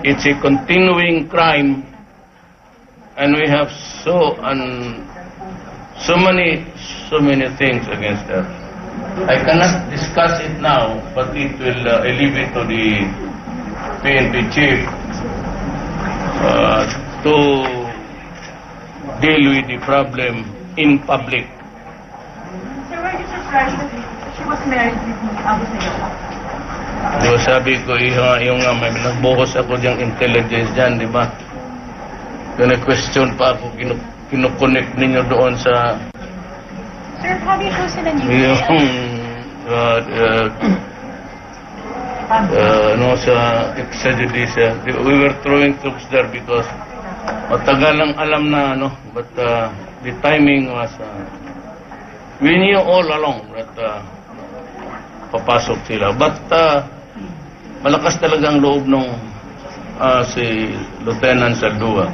it's a continuing crime, and we have so many things against her. I cannot discuss it now, but it will I leave it to the PNP chief to deal with the problem in public. Sir, were you surprised that she was married with the ABS-CBN? Diba sabi ko, yung may nagbuhos ako diyang intelligence dyan, di ba? Question pa ako, kinoconnect ninyo doon sa... Sir, have you chosen a new sa extrajudicial. We were throwing troops there because matagal lang alam na, but the timing was... we knew all along that papasok sila. But malakas talaga ang loob nung si Lieutenant Saldua.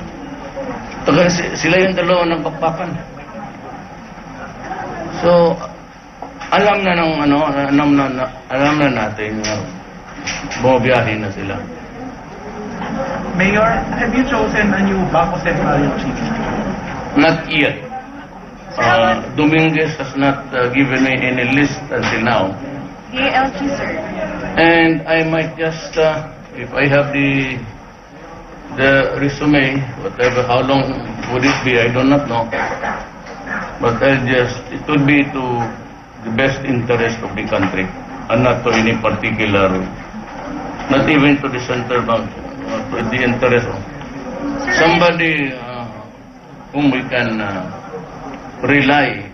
Sila yung dalawa ng pakpakan. So, alam na natin bumabiyahe na sila. Mayor, have you chosen a new Bako Central chief? Not yet. Dominguez has not given me any list until now. ALG, sir. And I might just, if I have the resume, whatever, how long would it be, I do not know. But it would be to the best interest of the country, and not to any particular, not even to the central bank, to the interest of somebody whom we can rely.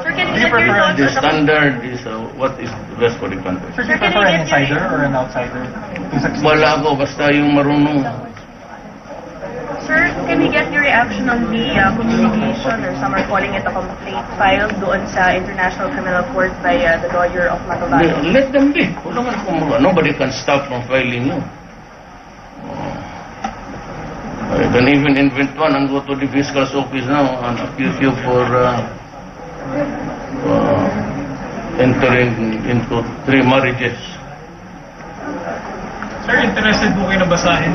Sir, can you prefer the standard is what is the best for the country. Sir, do you prefer an insider or an outsider to succeed? Wala ako, basta yung marunong. Sir, can we get your reaction on the communication, or some are calling it a complaint filed doon sa International Criminal Court by the lawyer of Malacañan? Let them be. Nobody can stop from filing you. I can even invent one and go to the fiscal's office now and accuse you for entering into 3 marriages. Sir, interested po kayo na basahin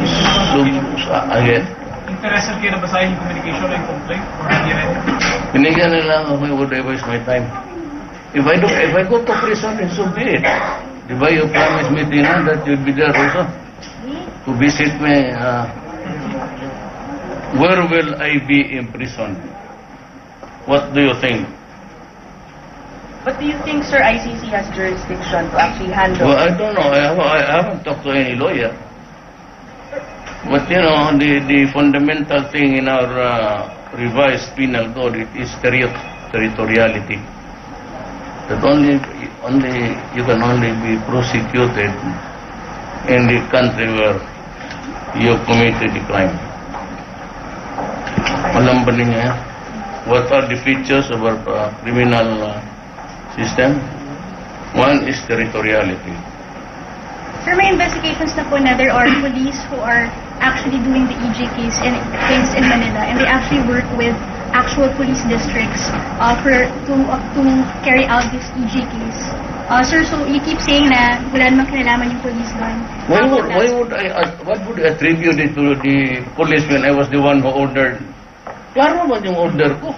Again? Interested kayo na basahin yung communication o yung complaint? Or hindi rin? Binigyan nila ako, why would I waste my time? If I go to prison, then so be it. Diba you promised me, Tina, that you'd be there also? To visit me, where will I be in prison? What do you think? But do you think, sir, ICC has jurisdiction to actually handle? Well, I don't know. I haven't talked to any lawyer. But the fundamental thing in our revised penal code is territoriality. That you can only be prosecuted in the country where you committed the crime. Alam ba niya? What are the features of our criminal system? One is territoriality. Sir, may investigations na po na there are police who are actually doing the EJ case in Manila, and they actually work with actual police districts to carry out this EJ case. Sir, so you keep saying na wala namang kinalaman yung police doon. What would I attribute it to the police when I was the one who ordered? Klaro ba yung order ko?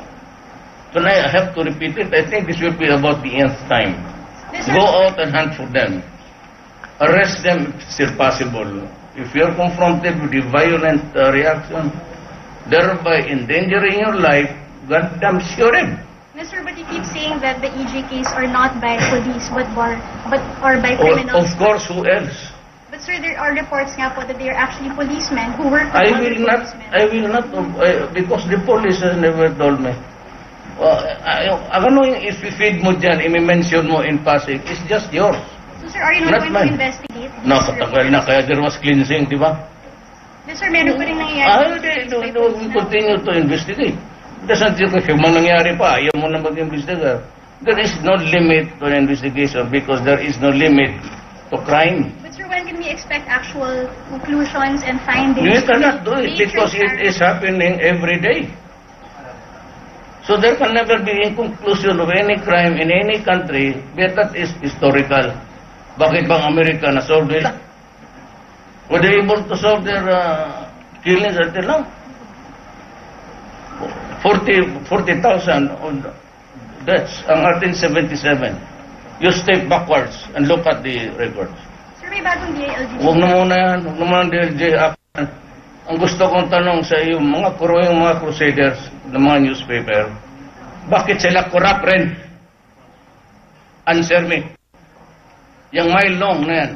So I have to repeat it. I think this will be about the nth time. Go out and hunt for them. Arrest them if still possible. If you're confronted with a violent reaction, thereby endangering your life, goddamn shoot him. Sir, but you keep saying that the EJ case are not by police, but are by criminals. Of course, who else? But sir, there are reports nga po that they are actually policemen who work with I will not, because the police has never told me. Ano yung i-feed mo dyan, i-mention mo in Pasig, it's just yours. So sir, are you not going to investigate? No, katagal na, kaya there was cleansing, di ba? Yes sir, meron pa rin nangyayari. We continue to investigate. Doesn't yung nangyari pa, ayaw mo na mag-investigate. There is no limit to investigation because there is no limit to crime. But sir, when can we expect actual conclusions and findings? You cannot do it because it is happening every day. So there can never be a conclusion of any crime in any country, but that is historical. Bakit bang Amerika na-solve nila? Were they able to solve their killings until now? 40,000 on deaths ang atin 77. You step backwards and look at the records. Sir, may bagong DALG. Huwag na muna yan. Huwag na muna DLG. Ang gusto kong tanong sa iyo, mga crusaders ng mga newspaper, bakit sila corrupt rin? Answer me. Yung mile long na yan.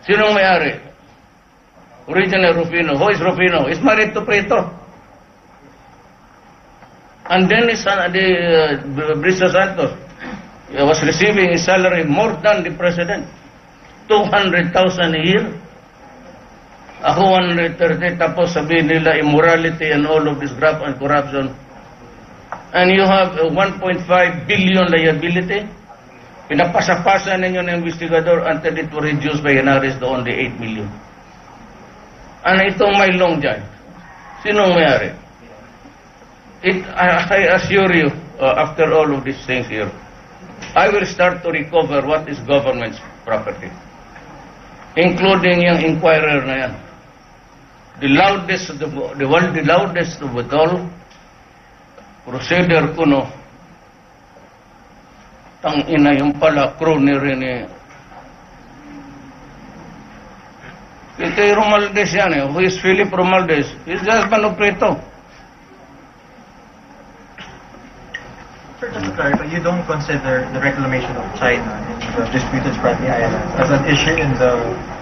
Sinong may-ari? Original Rufino. Who is Rufino? Is married to Preto. And then Brisa Santos was receiving his salary more than the president. 200,000 a year. Ako 130, tapos sabihin nila immorality and all of this graft and corruption. And you have a 1.5 billion liability. Pinapasa-pasa ninyo ng investigador until it was reduced by an arrest to only 8 million. Ano itong may long dyan? Sinong may-ari? I assure you, after all of these things here, I will start to recover what is government's property, including yung inquirer na yan. The loudest of it all, crusader ko, no, tang ina yung pala, crony rin eh. Ito yung Romualdez yan eh. Who is Philip Romualdez? He's the husband of Preto. Sir, just to clarify, you don't consider the reclamation of China in the disputed Spratly Islands as an issue in the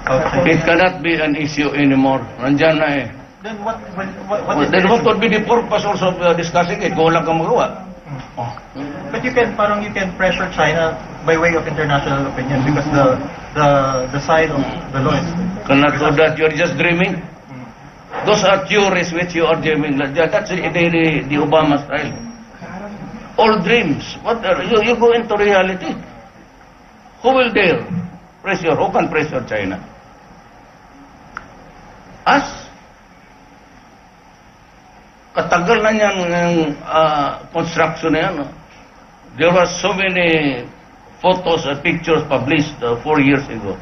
South China? It cannot be an issue anymore. Nandyan na eh. Then what is the Then what issue? would be the purpose also of discussing it? Kung wala kang magawa. Oh. But you can pressure China by way of international opinion because the side of the law is... Cannot do that. You're just dreaming. Those are theories which you are dreaming. That's the Obama style. All dreams. You go into reality. Who will dare pressure? Who can pressure China? Us? Katagal na niyan ng construction na yan. There were so many photos and pictures published 4 years ago.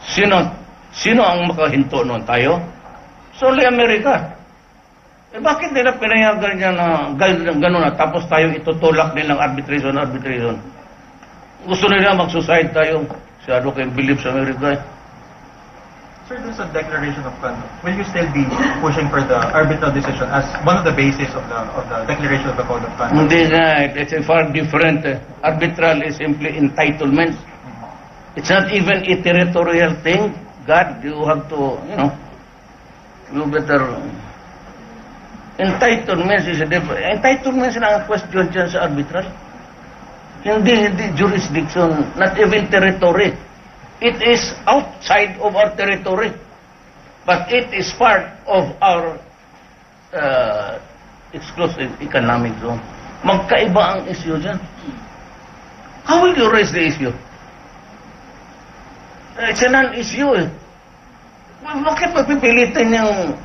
Sino ang makahinto noon? Tayo? Solely America. Eh bakit nila pinayagan niya na gano'n na tapos tayo itutulak nilang arbitration. Gusto nila mag-suicide tayo. Masyado kayong believe sa America eh. Sir, there's a declaration of conduct. Will you still be pushing for the arbitral decision as one of the bases of the declaration of the code of conduct? Hindi na. It's a far different. Arbitral is simply entitlements. It's not even a territorial thing. God, you have to, you better... Entitlements is a different... Entitlements na ang question dyan sa arbitral. Hindi jurisdiction, not even territory. It is outside of our territory. But it is part of our exclusive economic zone. Magkaiba ang issue dyan. How will you raise the issue? It's a non-issue eh. Bakit magpipilitin yung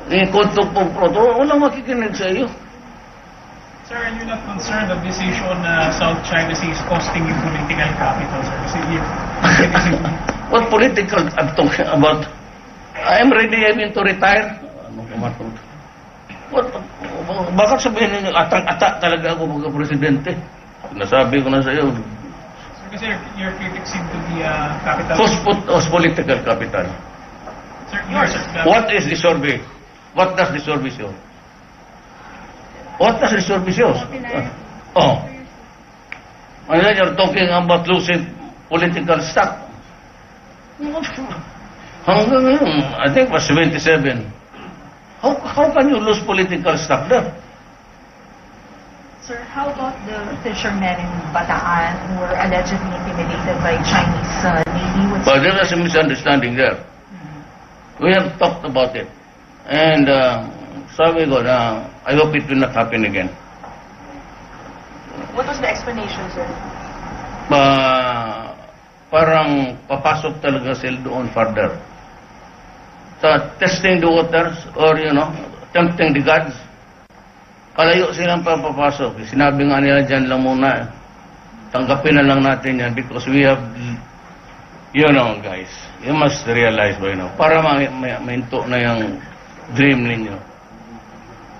ikutok pong proto? Walang makikinig sa iyo. Sir, are you not concerned of this issue on South China Sea is costing you political capital, sir? What political I'm talking about? I'm ready even to retire. Bakit sabihin ninyo, atang-ata talaga ako magka-presidente? Nasabi ko na sa iyo. Sir, kasi your critics seem to be capital... Who's political capital? Sir, yours, sir. What is the survey? What does the survey show? What does the survey show? Oh. And then you're talking about losing political stock. Hanggang ngayon, I think it was 77. How can you lose political stock there? Sir, how about the fishermen in Bataan who were allegedly intimidated by Chinese Navy? But there is a misunderstanding there. We have talked about it. And sabi ko na, I hope it will not happen again. What was the explanation, sir? Parang papasok talaga sila doon further. So, testing the waters or, tempting the gods. Palayo silang papapasok. Sinabi nga nila dyan lang muna. Tanggapin na lang natin yan because we have You know, guys, you must realize by now, para mainto na yung dream ninyo,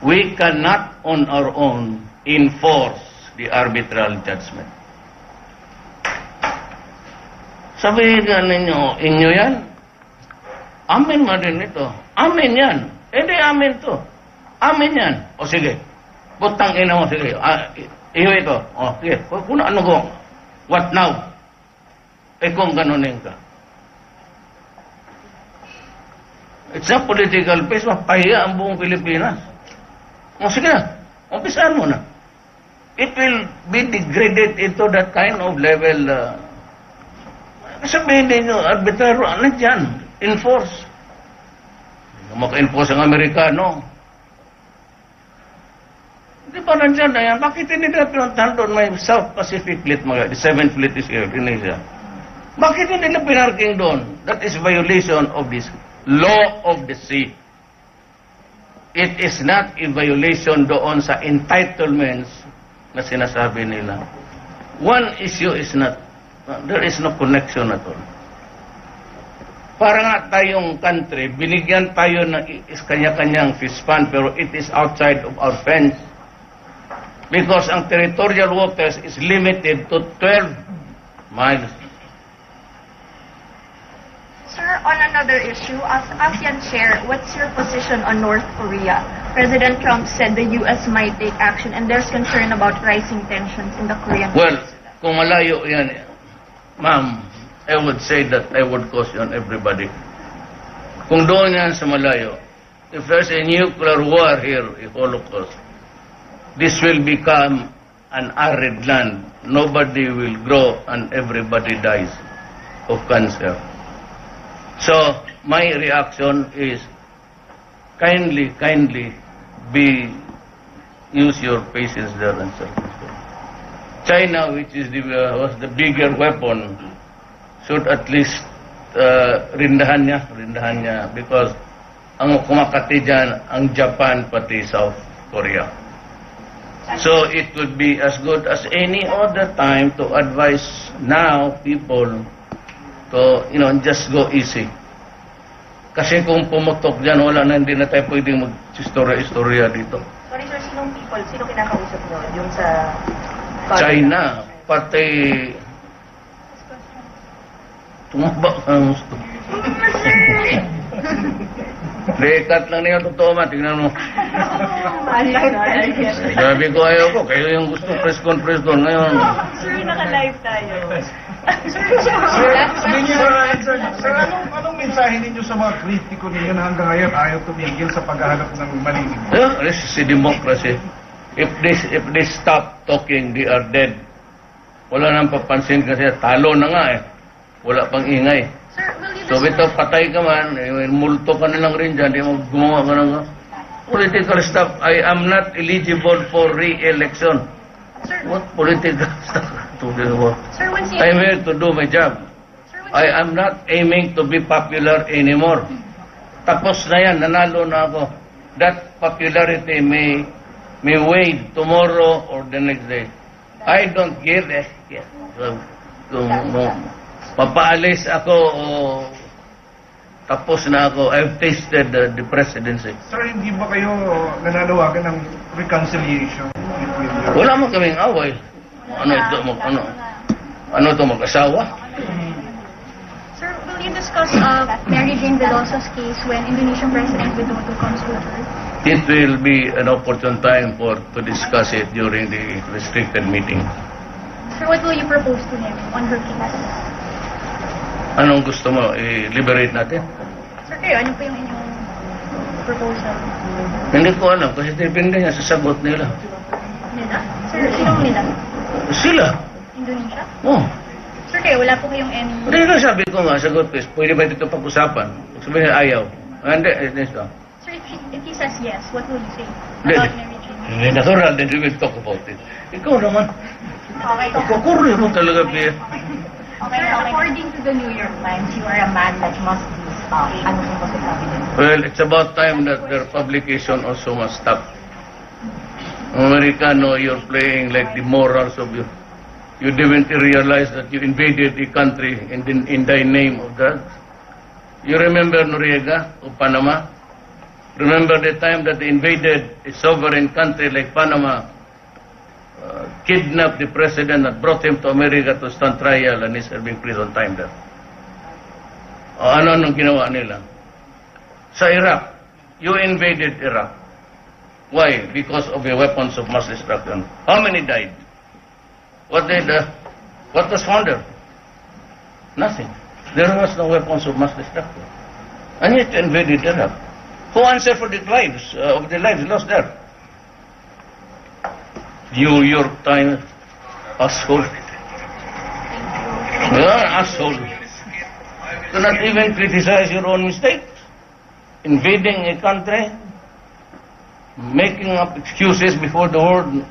we cannot on our own enforce the arbitral judgment. Sabihin nga ninyo, inyo yan? Amin nga din ito. Amin yan. Hindi amin to. Amin yan. O sige, putang ina mo, sige. Iyo ito. O sige, kung ano ko, what now? Kung ganunin ka. It's a political phase, mapahiya ang buong Pilipinas. O sige na, umpisahan mo na. It will be degraded into that kind of level. Sabihin ninyo, arbitral, ano dyan? Enforce. Maka-enforce ang Amerikano. Di ba nandyan na yan? Bakit hindi nila pinuntahan doon may South Pacific Fleet, the 7th Fleet is here in Asia? Bakit hindi nila pinarking doon? That is violation of this law of the sea. It is not a violation doon sa entitlements na sinasabi nila. One issue is not, there is no connection at all. Para nga tayong country, binigyan tayo ng kanya-kanyang fish fund, pero it is outside of our fence. Because ang territorial waters is limited to 12 miles. Sir, on another issue, as ASEAN chair, what's your position on North Korea? President Trump said the U.S. might take action and there's concern about rising tensions in the Korean Well, Peninsula. kung malayo yan, ma'am, I would say that I would caution everybody. Kung doon yan sa malayo, if there's a nuclear war here, a Holocaust, this will become an arid land. Nobody will grow and everybody dies of cancer. So, my reaction is kindly use your patience there and circumspect. China, which is was the bigger weapon, should at least rindahan niya because ang kumakati dyan ang Japan pati South Korea. So it would be as good as any other time to advise now people to, just go easy. Kasi kung pumutok dyan, wala na, hindi na tayo pwedeng mag-istorya dito. Sorry sir, sinong people? Sino kinakausap nyo? Yung sa... China, pati... Tumaba ka ang gusto. Dekat lang niya, totoo man, tingnan mo. Sabi ko, ayaw ko, kayo yung gusto press conference doon ngayon. Sir, naka-live tayo. Sir, anong mensahe ninyo sa mga kritiko ninyo na hanggang ngayon ayaw tumigil sa paghahanap ng malinig? This is democracy. If they stop talking, they are dead. Wala nang papansin kasi talo na nga eh. Wala pang ingay. Sir, will you So bitaw patay ka man, multo ka na lang rin dyan, di mo gumawa ka ng political stuff. I am not eligible for re-election. Sir, What political stuff to do? sir, once you... I'm here to do my job. Sir, once I am not aiming to be popular anymore. Tapos na yan, nanalo na ako. That popularity may wait tomorrow or the next day. I don't care eh. Kung mapaalis ako o tapos na ako, I've tasted the presidency. Sir, hindi ba kayo nananawagan ng reconciliation? Wala mo kaming away. Ano ito, mag-asawa? Sir, will you discuss Mary Jane Veloso's case when Indonesian President Widodo comes over? It will be an opportune time to discuss it during the restricted meeting. Sir, what will you propose to him on her case? Anong gusto mo? I-liberate natin? Sir, kayo, ano po yung inyong proposal? Hindi ko alam kasi depende niya sa sagot nila. Nila? Sir, sinong nila? Sila? Indonesia? Oh. Sir, kayo, wala po kayong any... Hindi nga sabi ko nga, sagot ko, pwede ba dito pag-usapan? Sabihin niya, ayaw. Hindi, ito. Sir, if he says yes, what will you say Hindi. about Mary Jane? Hindi, natural, then we will talk about it. Ikaw naman. Okay, Kukuryo mo talaga, Pia. Okay, according to the New York Times, you are a man that must be stopped. Ano po ba sabi din? Well, it's about time that their publication also must stop. Americano, you're playing like the morals of You didn't realize that you invaded the country in the name of drugs. You remember Noriega of Panama? Remember the time that they invaded a sovereign country like Panama, kidnapped the president and brought him to America to stand trial and he's serving prison time there. Ano ginawa nila? Sa Iraq, you invaded Iraq. Why? Because of the weapons of mass destruction. How many died? What was found there? Nothing. There was no weapons of mass destruction. And yet you invaded Iraq. Who answered for the lives lost there? New York Times, asshole. Yeah, asshole. Do not even criticize your own mistakes. Invading a country, making up excuses before the world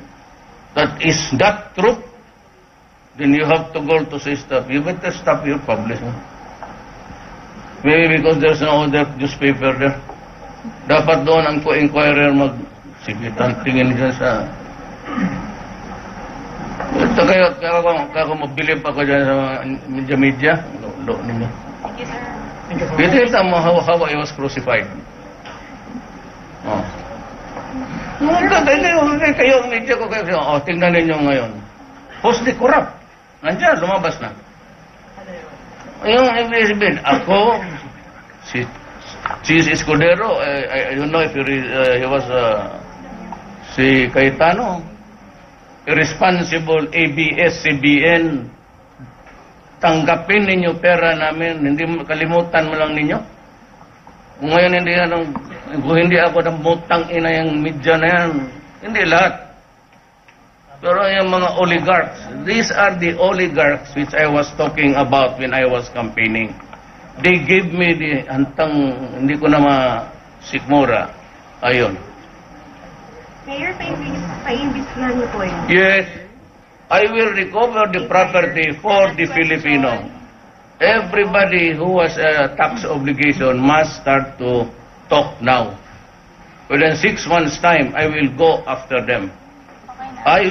that is not true, then you have to go to say stop. You better stop your publishing. Maybe because there's no other newspaper there. Dapat doon ang co-inquirer magsigitan tingin dyan sa... Ito kayo mabilib ako dyan sa media-media. Lo ninyo. Thank you, sir. Kita mo how I was crucified. Oh. Kayo ang media ko kayo. Tingnan ninyo ngayon. Who's the corrupt? Nandiyan, lumabas na. Yung ABS-CBN, ako, si Chiz Escudero, I don't know if he was si Cayetano, irresponsible ABS-CBN, tanggapin ninyo pera namin, hindi kalimutan mo lang ninyo. Ngayon hindi ako ng mutang ina yung media na yan, hindi lahat. Pero yung mga oligarchs, these are the oligarchs which I was talking about when I was campaigning. They gave me the hantang, hindi ko na masikmura. Ayun. Mayor, paimbislan niyo po yun. Yes, I will recover the property for the Filipino. Everybody who has a tax obligation must start to talk now. Within 6 months' time, I will go after them. I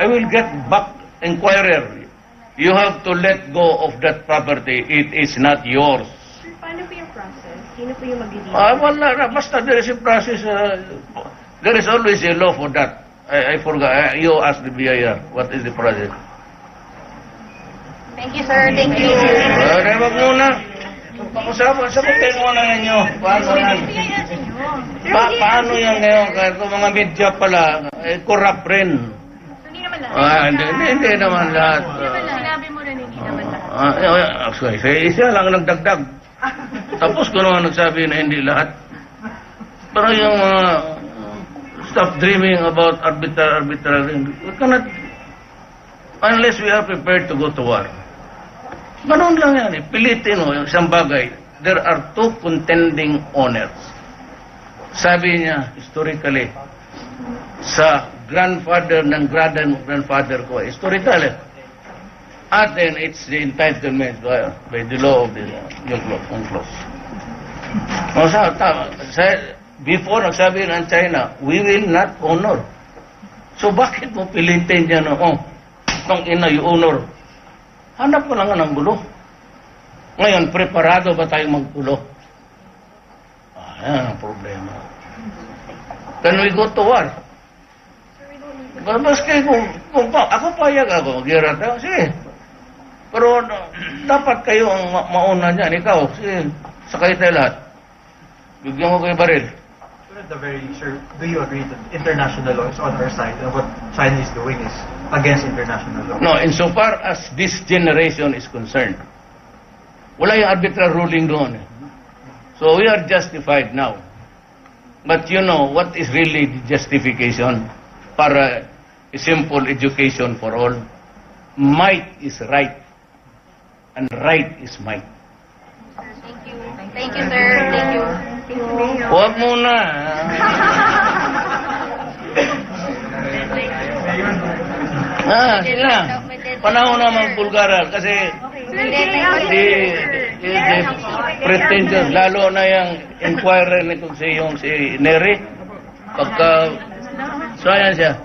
will get back inquirer. You have to let go of that property. It is not yours. Sir, paano po yung process? Sino po yung mag-deal? Wala. Basta there is a process. There is always a law for that. I forgot. You asked the BIR. What is the process? Thank you, sir. Thank you. Wag muna. Sagutin muna ninyo. Paano yan? Paano yan ngayon? Kahit mga media pala, corrupt rin. Hindi naman lahat. Hindi naman lahat. Sinabi mo rin hindi naman lahat. Actually, isa lang nagdagdag. Tapos ko naman nagsabi na hindi lahat. Pero yung stop dreaming about arbitrary. We cannot, unless we are prepared to go to war. Ganun lang yan. Pilitin mo yung isang bagay. There are two contending owners. Sabi niya, historically, sa grandfather ng grandfather ko, historically, atin, it's the entitlement by the law of the UNCLOS. Before, nagsabi ng China, we will not honor. So, bakit mo pilitin niya na, itong ina yung honor? Hanap ko lang ng gulo. Ngayon, preparado ba tayong maggulo? Yan ang problema. Can we go to war? Maski kung ako payag ako, mag-irat ako, sige. Pero dapat kayo ang mauna niyan. Ikaw, sige, sakay tayo lahat. Bigyan ko kayo baril. At the very least, sir, do you agree that international law is on our side and what China is doing is against international law? No, insofar as this generation is concerned, wala yung arbitral ruling doon. So we are justified now. But you know, what is really the justification para a simple education for all? Might is right, and right is might. Thank you. Thank you, sir. Thank you. Huwag muna. Sila. Panahon naman Bulgaran kasi the pretentious, lalo na yung inquirer nito si Neri. Pagka, so yan siya.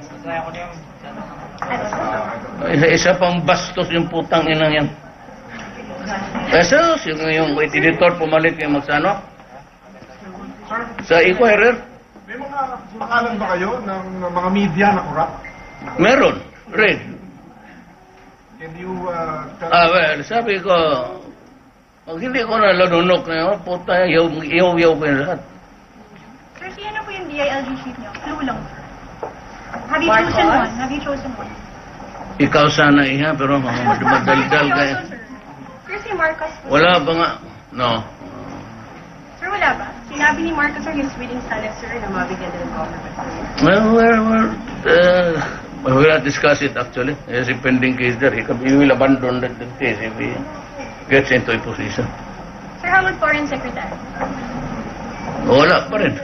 Isa pang bastos yung putang inang yan. Kaso, yung editor pumalit yung magsano? Sa Inquirer? May mga makalan ba kayo ng mga media na corrupt? Meron. Red. Can you Well, sabi ko, pag hindi ko na lanunok na yun, puta, yaw-yaw ko yung lahat. Sir, sino po yung DILG chief niyo? Clue lang, sir. Have you chosen one? Have you chosen one? Ikaw sana iha, pero madaldal ka. Sir, si Marcos po. Wala ba nga? No. Sir, wala ba? Sinabi ni Marcos, sir, he's willing sana, sir, na mabigyan din ng government. Well, we will not discuss it actually. There's a pending case there. He will abandon the case if he gets into a position. Sir, how about Foreign Secretary? Wala pa rin.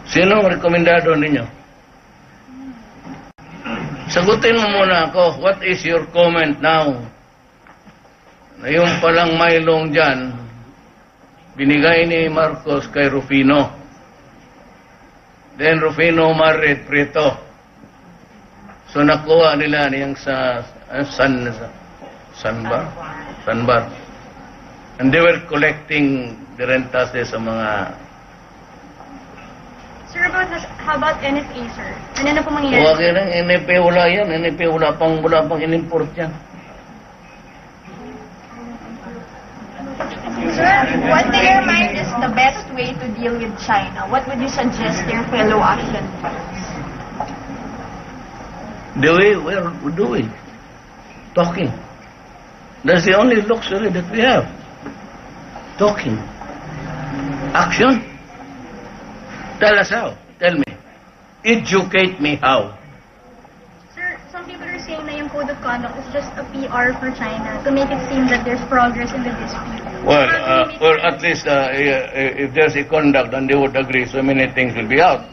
Sino ang rekomendado ninyo? Sagutin mo muna ako, what is your comment now? Na yung palang Maylong dyan, binigay ni Marcos kay Rufino. Then Rufino married Prieto. So nakuha nila niyang sa Sanbar. And they were collecting the rentas sa mga... Sir, how about NFA, sir? Ano na po mangyayari? Huwag yan, NFA wala yan. NFA wala pang in-import yan. Sir, what in your mind is the best way to deal with China? What would you suggest to your fellow Asian friends? The way we're doing. Talking. That's the only luxury that we have. Talking. Action. Tell us how. Tell me. Educate me how. Sir, some people are saying na yung code of conduct is just a PR for China to make it seem that there's progress in the dispute. Well, at least if there's a conduct and they would agree, so many things will be out.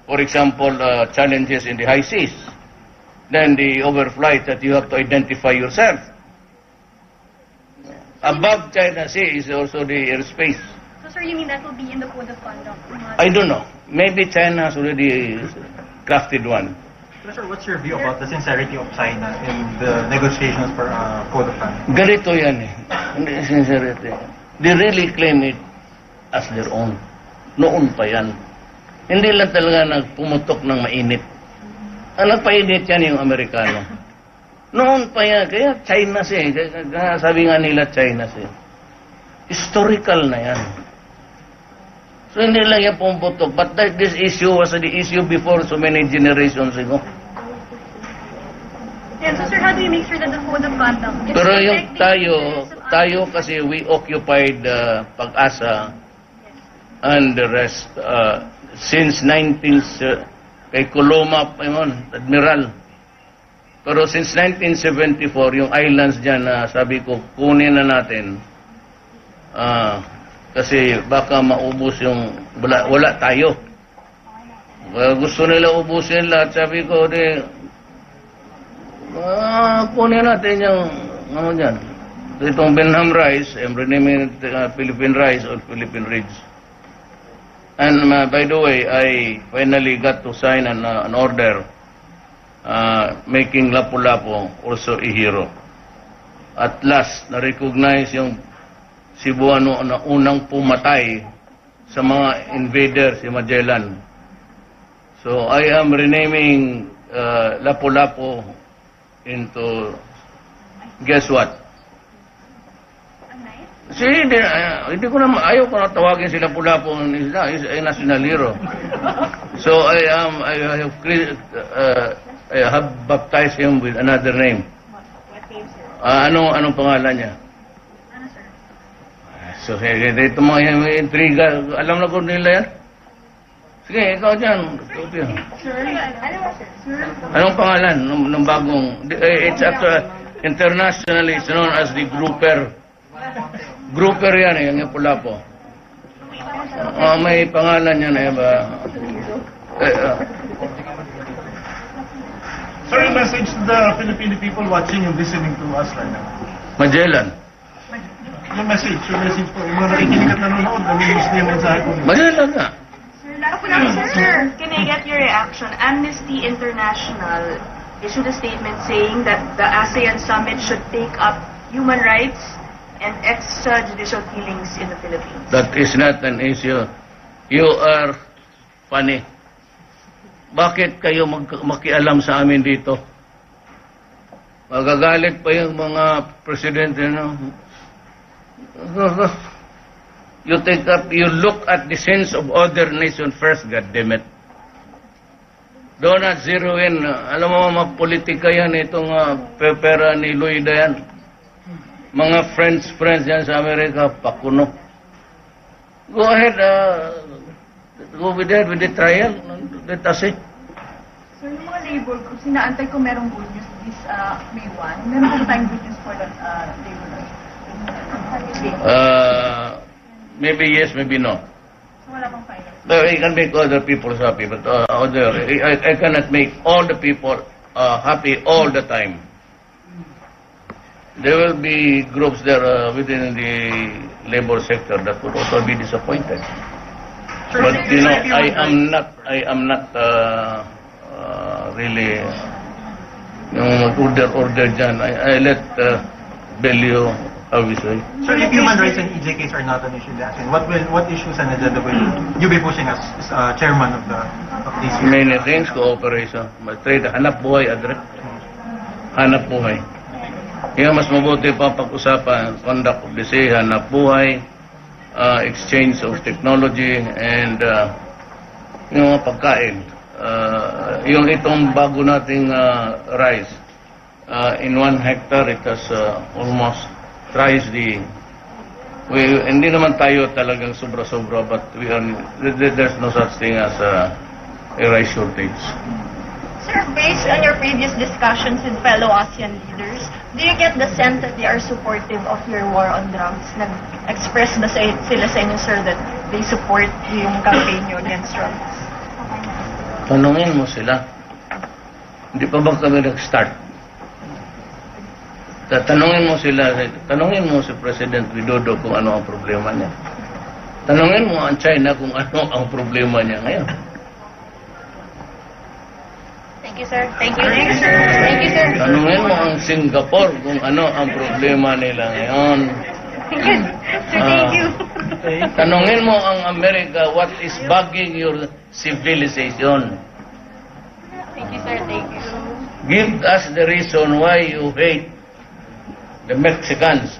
For example, challenges in the high seas. Then the overflight that you have to identify yourself. Above China Sea is also the airspace. So, sir, you mean that will be in the code of conduct? I don't know. Maybe China has already crafted one. Sir, what's your view about the sincerity of China in the negotiations for code of conduct? Ganito yan eh. Hindi sincerity. They really claim it as their own. Noon pa yan. Hindi lang talaga nagpumutok ng mainit. Ang nagpainit yan yung Amerikano. Noon pa yan. Kaya China siya. Sabi nga nila China siya. Historical na yan. So hindi lang yan pumutok. But this issue was the issue before so many generations ago. Yeah, so sir, how do you make sure that the code of conduct is Pero yung protecting tayo kasi we occupied Pag-asa and the rest since 19 kay Coloma Admiral. Pero since 1974 yung islands dyan na sabi ko kunin na natin kasi baka maubos yung wala tayo. Gusto nila ubusin lahat, sabi ko kunin natin yung dyan. Itong Benham Rice, renaming Philippine Rice or Philippine Ridge. And by the way, I finally got to sign an order making Lapu-Lapu also a hero. At last, na-recognize yung Cebuano na unang pumatay sa mga invaders, si Magellan. So I am renaming Lapu-Lapu into, guess what? Hindi ko na, ayaw ko na tawagin sila Lapu-Lapu is a national hero. So I have baptized him with another name. What name, sir? Anong pangalan niya? Ano, sir? So, ito mga intriga. Alam na ko nila yan? Sige, ikaw dyan. Sir, ano ba, sir? Anong pangalan ng bagong... It's internationally it's known as the grouper. Grouper yan eh, yung Lapu-Lapu. May pangalan yan eh ba? Sir, a message to the Filipino people watching and listening to us right now. Magellan. Yung message po. Yung mga nakikinig at nanonood, namimiss na yung mensahe ko. Magellan nga. Sir, Sir, can I get your reaction? Amnesty International issued a statement saying that the ASEAN summit should take up human rights and extrajudicial killings in the Philippines. That is not an issue. You are funny. Bakit kayo makialam sa amin dito? Magagalit pa yung mga presidente, no? You look at the sins of other nations first, goddammit. Do not zero in. Alam mo, mga politika yan, itong pera ni Luida yan. Mga friends yan sa Amerika, pakuno. Go ahead, go with the trial. Let us see. So, yung mga labor groups, sinaantay ko merong good news this May 1. Meron po tayong good news for that labor groups? Maybe yes, maybe no. So, wala pang final. No, I can make other people happy, but I cannot make all the people happy all the time. There will be groups there within the labor sector that would also be disappointed. But you know, I am not really order dyan. I let Belio obviously. So if human rights and EJKs are not an issue, what issues and agenda will you be pushing as chairman of these? Many things, cooperation, trade, hanap buhay, adhere. Hanap buhay. Yung mas mabuti pa pag-usapan, conduct of the sea, hanap buhay, exchange of technology, and yung pagkain. Yung itong bago nating rice, in 1 hectare, it has almost twice hindi naman tayo talagang sobra-sobra, but there's no such thing as a rice shortage. Sir, based on your previous discussions with fellow ASEAN leaders, do you get the sense that they are supportive of your war on drugs? Nag-express ba sila sa inyo, sir, that they support yung campaign nyo against drugs? Tanungin mo sila. Hindi pa ba kami nag-start? Tanungin mo sila, tanungin mo si President Widodo kung ano ang problema niya. Tanungin mo ang China kung ano ang problema niya ngayon. Thank you, sir. Thank you. Thank you, sir. Thank you, sir. Tanungin mo ang Singapore kung ano ang problema nila ngayon. Thank you. Tanungin mo ang Amerika, what is bugging your civilization? Thank you, sir. Thank you. Give us the reason why you hate the Mexicans.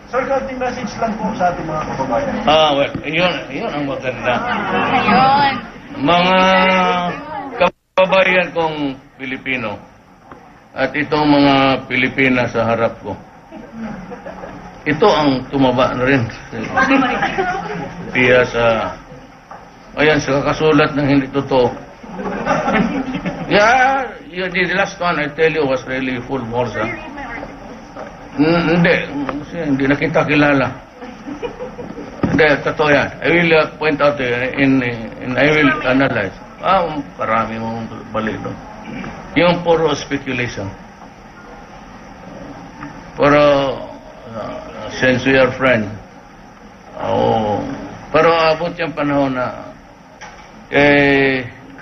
Sir, konting message lang po sa ating mga kababayan. Well, yun ang maganda. Ayun. Mga kababayan kong Pilipino at itong mga Pilipina sa harap ko, ito ang tumaba na rin. Tiya sa kakasulat ng hindi totoo. Yeah, the last one I tell you was really full force. Hindi na kita kilala. Hindi, totoo yan. I will point out and I will analyze. Karami mong balik doon. Yung puro speculation. Pero, since we are friends, pero abot yung panahon na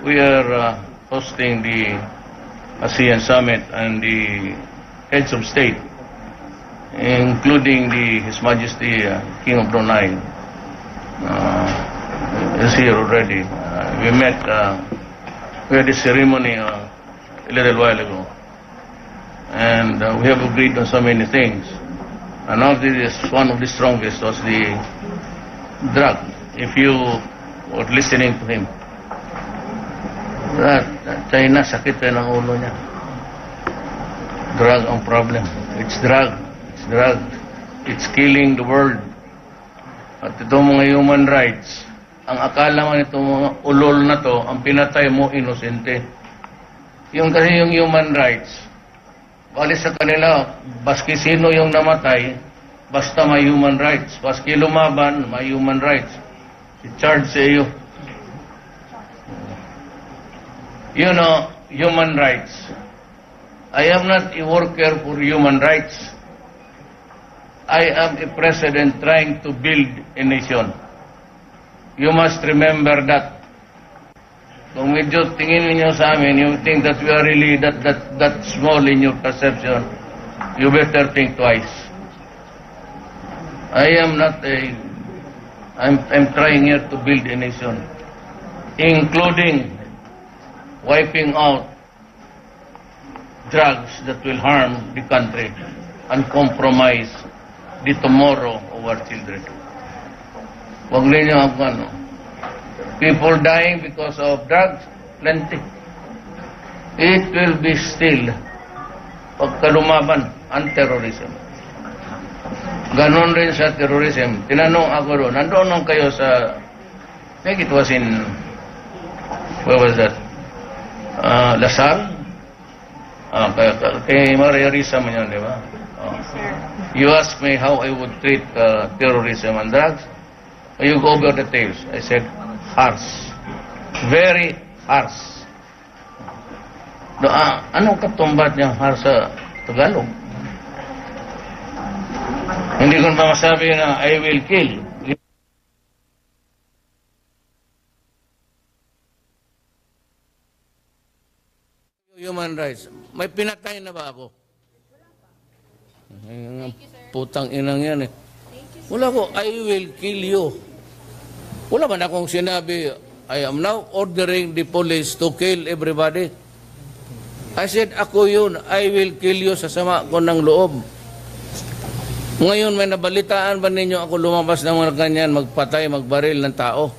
we are hosting the ASEAN Summit and the heads of state, including His Majesty King of Brunei, is here already. We met, we had a ceremony a little while ago, and we have agreed on so many things. And one of the strongest was the drug. If you were listening to him, China, sakit na ng ulo niya. Drug ang problem. It's drug. It's drug. It's killing the world. At itong mga human rights, ang akala man itong mga ulol na to, ang pinatay mo, inosente. Kasi yung human rights, bali sa kanila, baski sino yung namatay, basta may human rights. Baski lumaban, may human rights. I-charge sa iyo. You know, human rights. I am not a worker for human rights. I am a president trying to build a nation. you must remember that kung medyo tingin niyo sa amin, you think that we are really that small in your perception, you better think twice. I am not I'm trying here to build a nation, including wiping out drugs that will harm the country and compromise the tomorrow of our children. Huwag ninyo ang ano. People dying because of drugs, plenty. It will be still pagkalumaban ang terrorism. Ganon rin sa terrorism. Tinanong ako doon, nandoon kayo sa, I think it was in, where was that? Lasal? Kay Maria Risa man yun, di ba? You asked me how I would treat terrorism and drugs. You go over the details. I said, harsh. Very harsh. Anong katumbat niyang harsh sa Tagalog? Hindi ko na masabi na I will kill. Human rights. May pinatay na ba ako? Putang inang yan eh. Wala ko, I will kill you. Wala man akong sinabi, I am now ordering the police to kill everybody. I said, ako yun, I will kill you sa sama ko ng loob. Ngayon, may nabalitaan ba ninyo ako lumabas ng mga ganyan, magpatay, magbaril ng tao?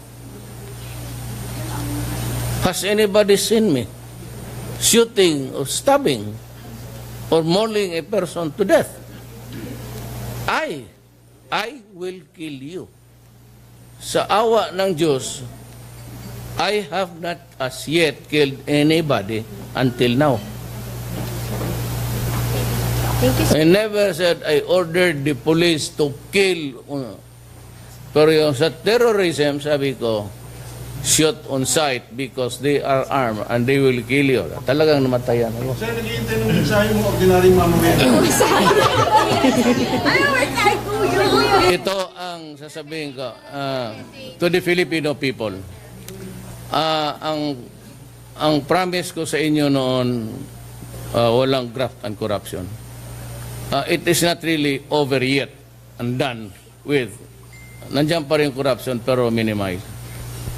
Has anybody seen me shooting or stabbing or mauling a person to death? I will kill you. Sa awa ng Diyos, I have not as yet killed anybody until now. I never said I ordered the police to kill. Pero yung sa terrorism, sabi ko, shoot on sight because they are armed and they will kill you. Talagang namatayan ako. Sir, nag-iintay ng mensahe mo, ordinaryong mamamayan. Ito ang sasabihin ko to the Filipino people. Ang promise ko sa inyo noon, walang graft and corruption. It is not really over yet and done with. Nandiyan pa rin corruption pero minimize.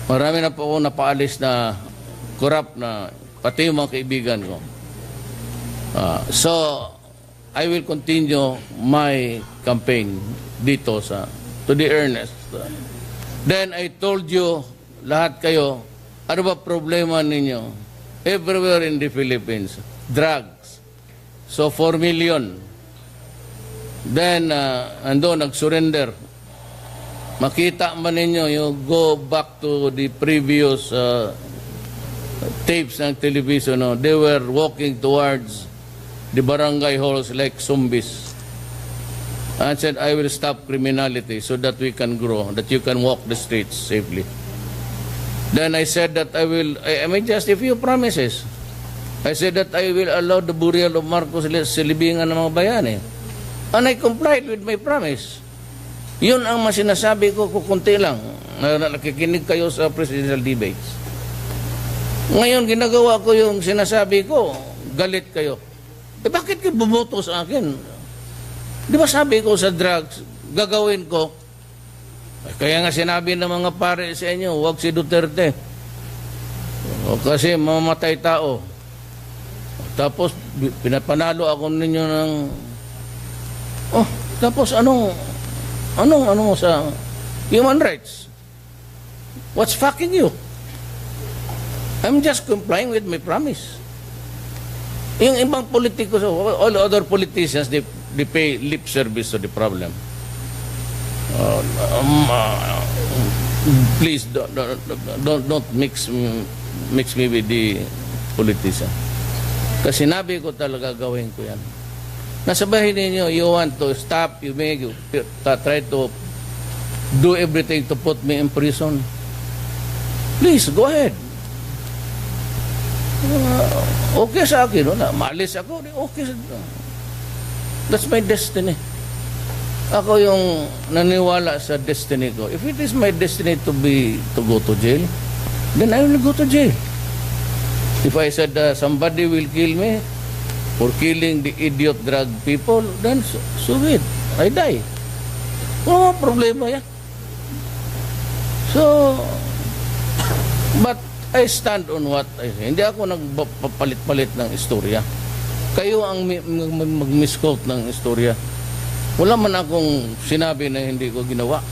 Marami na po ako napaalis na corrupt na pati yung mga kaibigan ko. So, I will continue my campaign dito to the earnest. Then I told you, lahat kayo, ano ba problema ninyo? Everywhere in the Philippines, drugs. So 4 million. Then, ando nag-surrender. Makita man ninyo, you go back to the previous tapes ng television, no? They were walking towards the barangay halls like zombies. I said, I will stop criminality so that we can grow, that you can walk the streets safely. Then I said that I made just a few promises. I said that I will allow the burial of Marcos sa libingan ng mga bayani. And I complied with my promise. Yun ang masinasabi ko, kukunti lang. Nakikinig kayo sa presidential debates. Ngayon, ginagawa ko yung sinasabi ko, galit kayo. Bakit kayo bumoto sa akin? Di ba sabi ko sa drugs, gagawin ko? Kaya nga sinabi ng mga pare sa inyo, huwag si Duterte. Kasi mamamatay tao. Tapos, pinapanalo ako ninyo ng... tapos anong sa human rights? What's fucking you? I'm just complying with my promise. Yung ibang politiko, all other politicians, they pay lip service to the problem. Please don't mix me with the politician. Kasi sinabi ko talaga gawin ko yan. Nasa bahay ninyo, you want to stop, you try to do everything to put me in prison. Please, go ahead. Okay sa akin, no? Maalis ako, okay. That's my destiny. Ako yung naniwala sa destiny ko. If it is my destiny to go to jail, then I will go to jail. If I said somebody will kill me for killing the idiot drug people, then so it. I die. Wala problema yan. So, but I stand on what I say. Hindi ako nagpapalit-palit ng istorya. Kayo ang mag-misquote ng istorya. Wala man akong sinabi na hindi ko ginawa.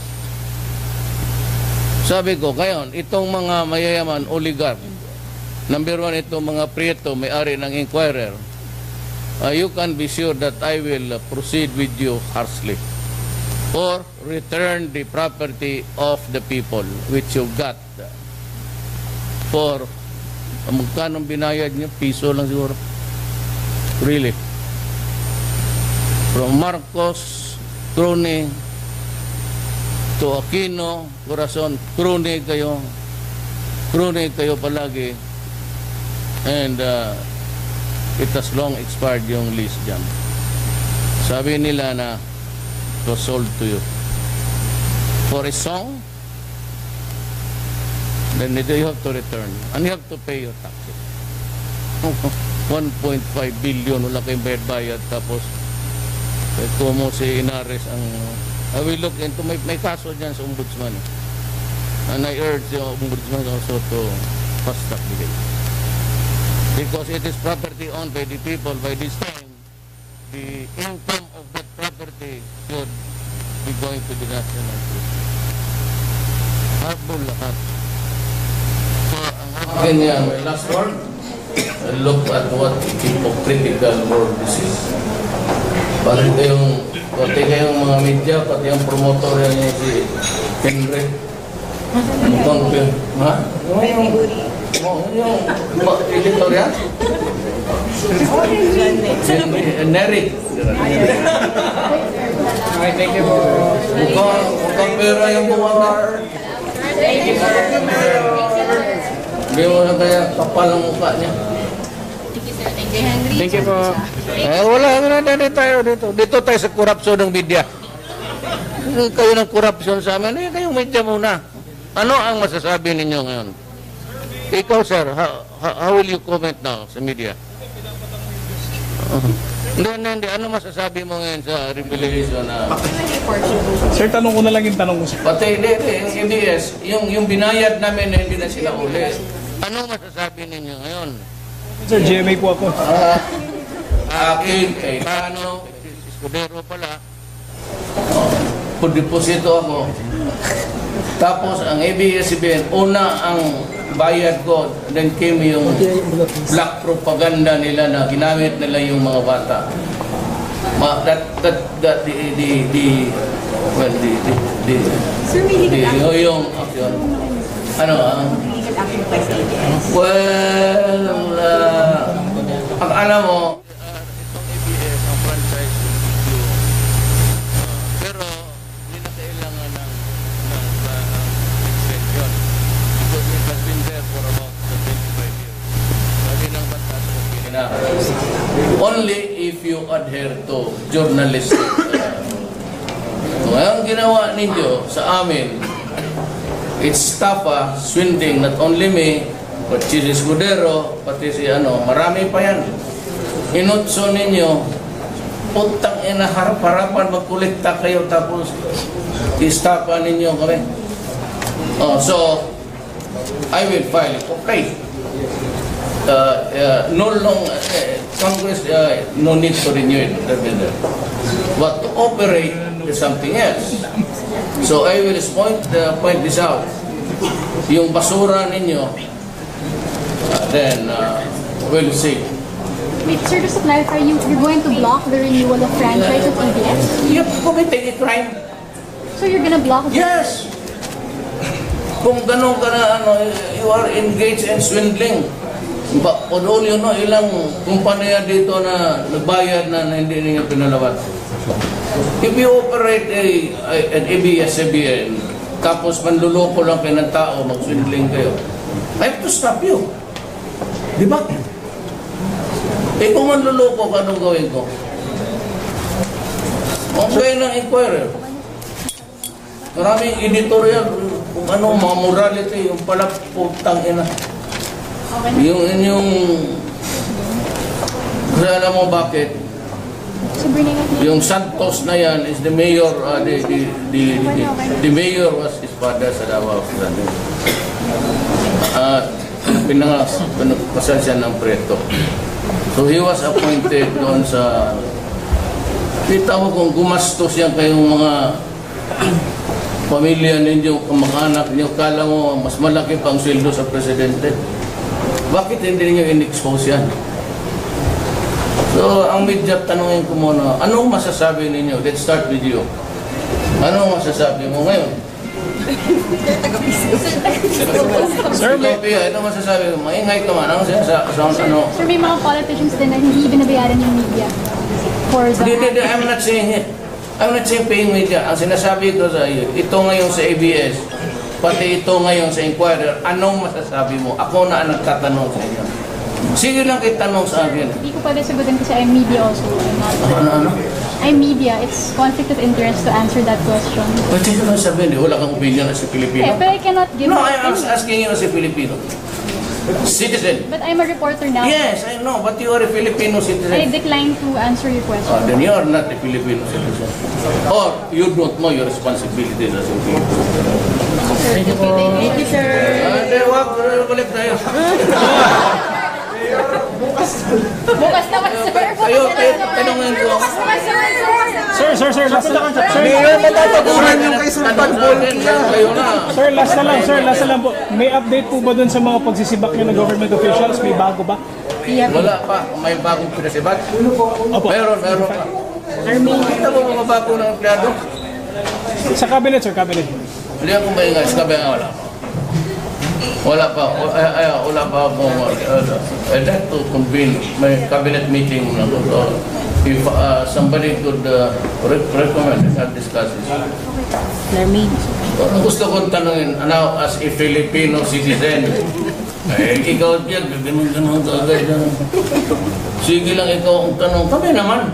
Sabi ko, ngayon, itong mga mayayaman, oligarch, number one, itong mga Prieto, may-ari ng Inquirer, you can be sure that I will proceed with you harshly or return the property of the people which you got for magkano binayad niya? Piso lang siguro. Really. From Marcos, Brunei, to Aquino, Corazon, Brunei kayo palagi. And it has long expired yung lease dyan. Sabi nila na it was sold to you. For a song, then you have to return. And you have to pay your taxes. 1.5 billion, wala kayong bayad. Tapos, kumo si Inares ang... I will look into, may kaso dyan sa ombudsman. And I urge the ombudsman also to fast-track the case. Because it is property owned by the people. By this time, the income of that property should be going to the national trust. Harbol lahat. So, ang akin yan, my last word, look at what hypocritical world this is. Pati kayong mga media, pati yung promotor yan yung si Henry. Mukhang, ha? Yung editor yan? Neri. Okay, thank you po. Mukhang pera yung buwan. Hindi mo na kaya kapal ang mukha niya. Thank you po. Wala tayo dito. Dito tayo sa korupsyon ng media. Kayo ng korupsyon sa amin. Kayong media muna. Ano ang masasabi ninyo ngayon? Ikaw, sir, how will you comment now sa media? Hindi. Ano masasabi mo ngayon sa revelation na... Sir, tanong ko na lang yung tanong ko, sir. Pati, yung ABS, yung binayad namin na hindi na sila uli. Ano masasabi ninyo ngayon? Sir, GMA po ako. Akin, kay Chiz Escudero pala. Pudeposito ako. Tapos, ang ABS-CBN, una ang bayad ko, then came yung black propaganda nila na ginamit nila yung mga bata. Yung action. Ano well, ang alam mo, itong ABS, ang franchise pero hindi na kailangan ng extension because it has been there for about 25 years. Sabi ng batas na only if you adhere to journalistic ang ginawa ninyo sa amin, it's Estafa, swindling, not only me, but Chiz Escudero, pati si marami pa yan. Inutso ninyo, putang ina, harap-harapan, magkulikta kayo, tapos Estafa ninyo kami. So, I will file it. Okay. No long, Congress, no need to renew it. But to operate is something else. So I will point this out. Yung basura ninyo, then we'll see. Wait, sir, just to clarify, you're going to block the renewal of franchise of ABS? You're committing a crime. So you're gonna block the... Yes. Kung ganun ka na, you are engaged in swindling. Podolyo, ilang kumpanya dito na nagbayad na hindi niya pinalawat. If you operate an ABS-CBN, tapos manluloko lang kayo ng tao, mag-swindling kayo, I have to stop you. Di ba? Kung manluloko ka, anong gawin ko? Okay, Maraming ng inquirer. Maraming editorial, kung ano, mga morality, yung pala putang ina. Yung inyong, kasi alam mo bakit? Yung Santos na yan is the mayor, the mayor was his father sa Davao. Pinagpasal siya ng preto. So he was appointed doon sa, kita mo kung gumastos yan kayong mga pamilya ninyo, kamag-anak ninyo, kala mo mas malaki pang sweldo sa presidente. Bakit hindi ninyo in-expose yan? So, ang media, tanongin ko muna, anong masasabi ninyo? Let's start with you. Anong masasabi mo ngayon? Sir, anong masasabi mo? Maingay ka man. Ano? Sir, may mga politicians din na hindi binabayaran yung media for the... I'm not saying it. I'm not saying paying media. Ang sinasabi ko sa iyo, ito ngayon sa ABS, pati ito ngayon sa Inquirer, anong masasabi mo? Ako na ang nagtatanong sa inyo. Sige lang kayo tanong sa akin. Hindi ko pwede sagutin kasi I'm media also. Ano? I'm media. It's conflict of interest to answer that question. Pwede ko lang sabihin, wala kang opinion as a Filipino. Yeah, but I cannot give... No, I'm asking you as a Filipino. Citizen. But I'm a reporter now. Yes, I know, but you are a Filipino citizen. I decline to answer your question. Then you are not a Filipino citizen. Or you don't know your responsibilities as a Filipino. Thank you po. Thank you, sir. Wag, balik tayo. Bukas naman, sir. Kayo, tanongin ko. Sir, last na lang. Mayor, matataguran yung kay Sultan Bolkiah. Kayo na. Sir, last na lang po. May update po ba dun sa mga pagsisibak niyo ng government officials? May bago ba? Wala pa. May bagong pinasibat? Opo. Meron pa. Kita mo mga bago ng empleyado? Sa cabinet, sir, cabinet. Hindi ako maingay. Sa kabe nga wala pa. Wala pa akong I'd like to convene my cabinet meeting if somebody could recommend and discuss this. Gusto kong tanungin, now as a Filipino citizen, ikaw yan, ganun agad. Sige lang ikaw ang tanong, kami naman.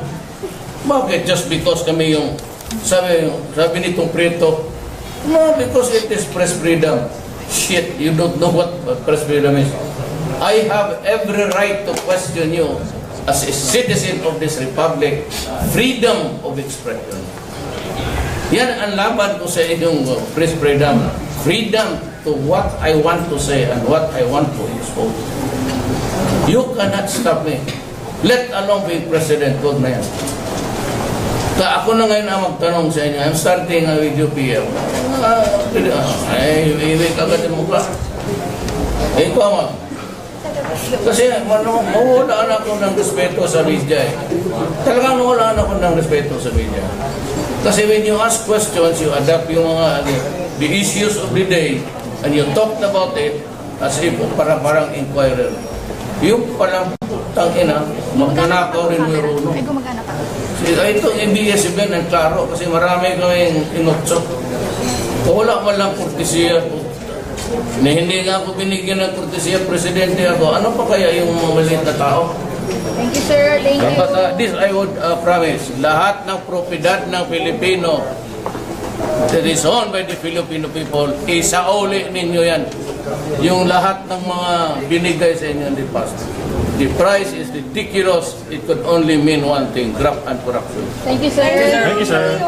Bakit? Just because kami yung, sabi nitong Preto, no, because it is press freedom. Shit, you don't know what press freedom is. I have every right to question you as a citizen of this republic. Freedom of expression. Yan ang laban ko sa inyong press freedom. Freedom to what I want to say and what I want to expose. You cannot stop me. Let alone be president. Huwag na yan. Ako na ngayon ang magtanong sa inyo. I'm starting with you, PM. Iwik agad yung mukha. Ikaw ma. Kasi mawalaan ako ng respeto sa media. Talagang mawalaan ako ng respeto sa media. Kasi when you ask questions, you adapt yung mga the issues of the day and you talked about it as if parang inquirer. Yung palang tangina, magnanakaw rin mo yung runo. Ay, gumagana pa. Itong ABS-CBN ang klaro kasi marami kaming inutsok. Kung wala man lang kurtesiya, hindi nga ako binigyan ng kurtesiya, presidente ako, ano pa kaya yung mga maliit na tao? Thank you, sir. Thank you. But this I would promise, lahat ng propiedad ng Pilipino that is owned by the Filipino people, isauli ninyo yan. Yung lahat ng mga binigay sa inyo in the past. The price is ridiculous. It could only mean one thing, graft and corruption. Thank you, sir. Thank you, sir.